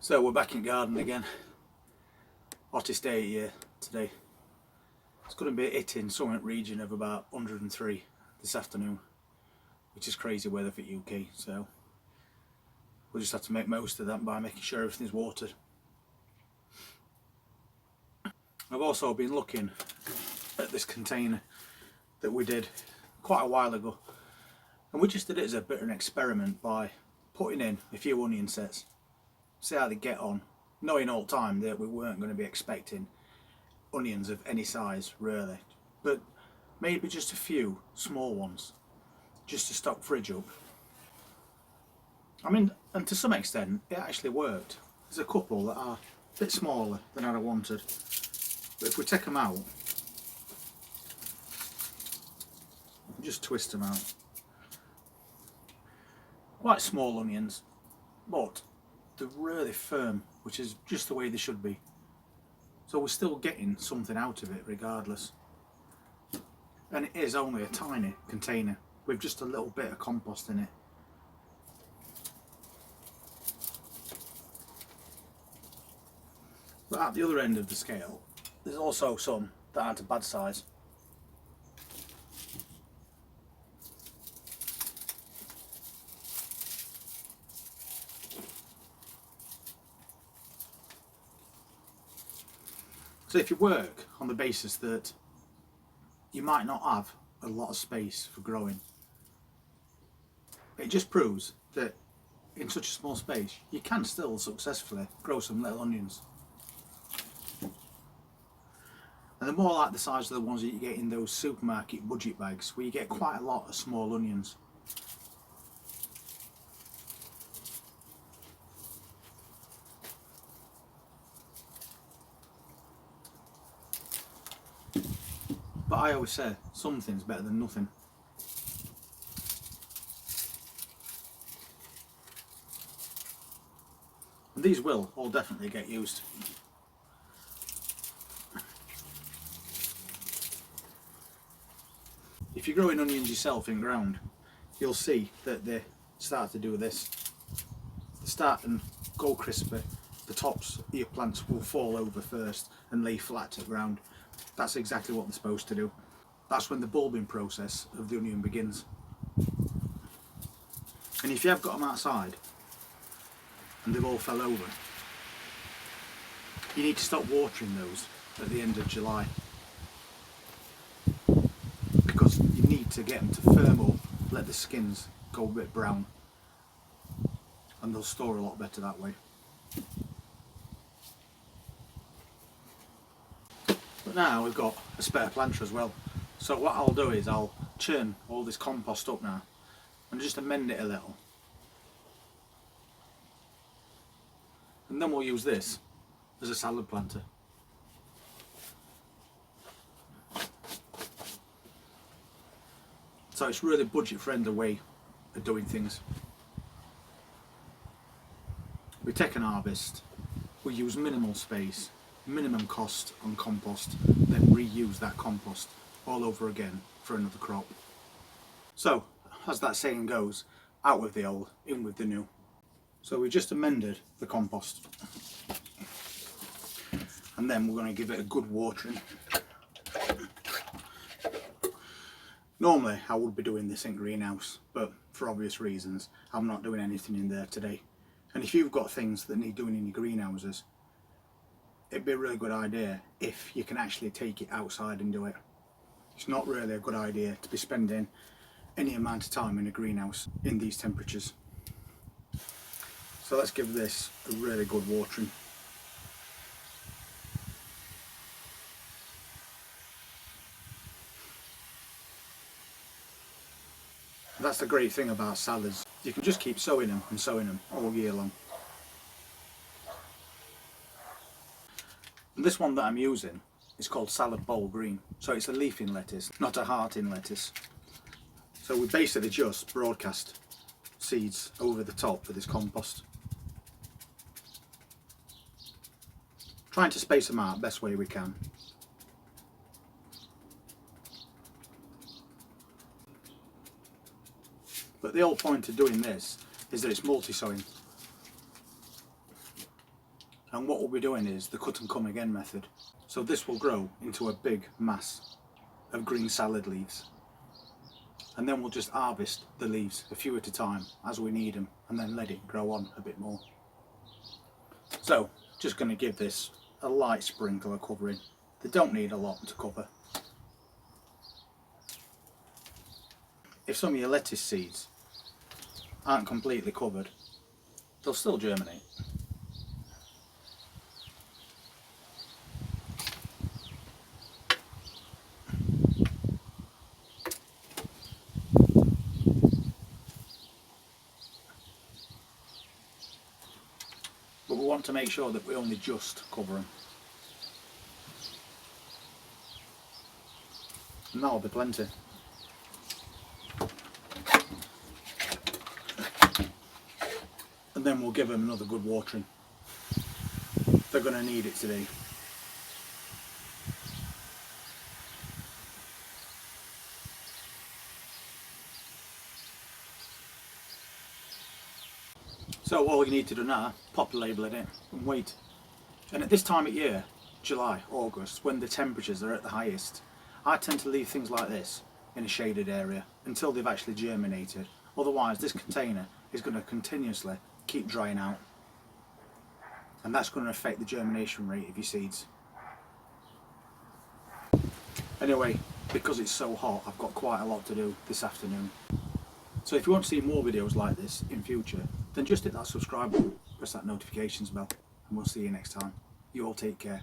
So we're back in garden again. Hottest day of year today. It's going to be hitting somewhere region of about 103 this afternoon, which is crazy weather for UK, so we'll just have to make most of that by making sure everything's watered. I've also been looking at this container that we did quite a while ago, and we just did it as a bit of an experiment by putting in a few onion sets, see how they get on, knowing all the time that we weren't going to be expecting onions of any size really, but maybe just a few small ones just to stock fridge up. I mean, and to some extent it actually worked. There's a couple that are a bit smaller than I'd have wanted, but if we take them out, just twist them out. Quite small onions, but they're really firm, which is just the way they should be. So we're still getting something out of it regardless. And it is only a tiny container with just a little bit of compost in it. But at the other end of the scale, there's also some that aren't a bad size. So if you work on the basis that you might not have a lot of space for growing, it just proves that in such a small space you can still successfully grow some little onions. And they're more like the size of the ones that you get in those supermarket budget bags, where you get quite a lot of small onions. But I always say something's better than nothing. And these will all definitely get used. If you're growing onions yourself in ground, you'll see that they start to do this. They start and go crispy. The tops of your plants will fall over first and lay flat to the ground. That's exactly what they're supposed to do. That's when the bulbing process of the onion begins. And if you have got them outside and they've all fell over, you need to stop watering those at the end of July, because you need to get them to firm up, let the skins go a bit brown, and they'll store a lot better that way. But now we've got a spare planter as well, so what I'll do is I'll churn all this compost up now and just amend it a little, and then we'll use this as a salad planter. So it's really budget friendly way of doing things. We take an harvest, we use minimal space, minimum cost on compost, then reuse that compost all over again for another crop. So, as that saying goes, out with the old, in with the new. So we just amended the compost, and then we're going to give it a good watering. Normally I would be doing this in greenhouse, but for obvious reasons I'm not doing anything in there today. And if you've got things that need doing in your greenhouses, it'd be a really good idea if you can actually take it outside and do it. It's not really a good idea to be spending any amount of time in a greenhouse in these temperatures. So let's give this a really good watering. That's the great thing about salads. You can just keep sowing them and sowing them all year long. And this one that I'm using is called salad bowl green. So it's a leafing lettuce, not a hearting lettuce. So we basically just broadcast seeds over the top for this compost. Trying to space them out best way we can. But the whole point of doing this is that it's multi-sowing. And what we'll be doing is the cut and come again method. So this will grow into a big mass of green salad leaves. And then we'll just harvest the leaves a few at a time as we need them, and then let it grow on a bit more. So just going to give this a light sprinkle of covering. They don't need a lot to cover. If some of your lettuce seeds aren't completely covered, they'll still germinate. But we want to make sure that we only just cover them. And that'll be plenty. And then we'll give them another good watering. They're going to need it today. So all you need to do now, pop the label in and wait. And at this time of year, July, August, when the temperatures are at the highest, I tend to leave things like this in a shaded area until they've actually germinated. Otherwise this container is going to continuously keep drying out, and that's going to affect the germination rate of your seeds. Anyway, because it's so hot, I've got quite a lot to do this afternoon. So if you want to see more videos like this in future, then just hit that subscribe button, press that notifications bell, and we'll see you next time. You all take care.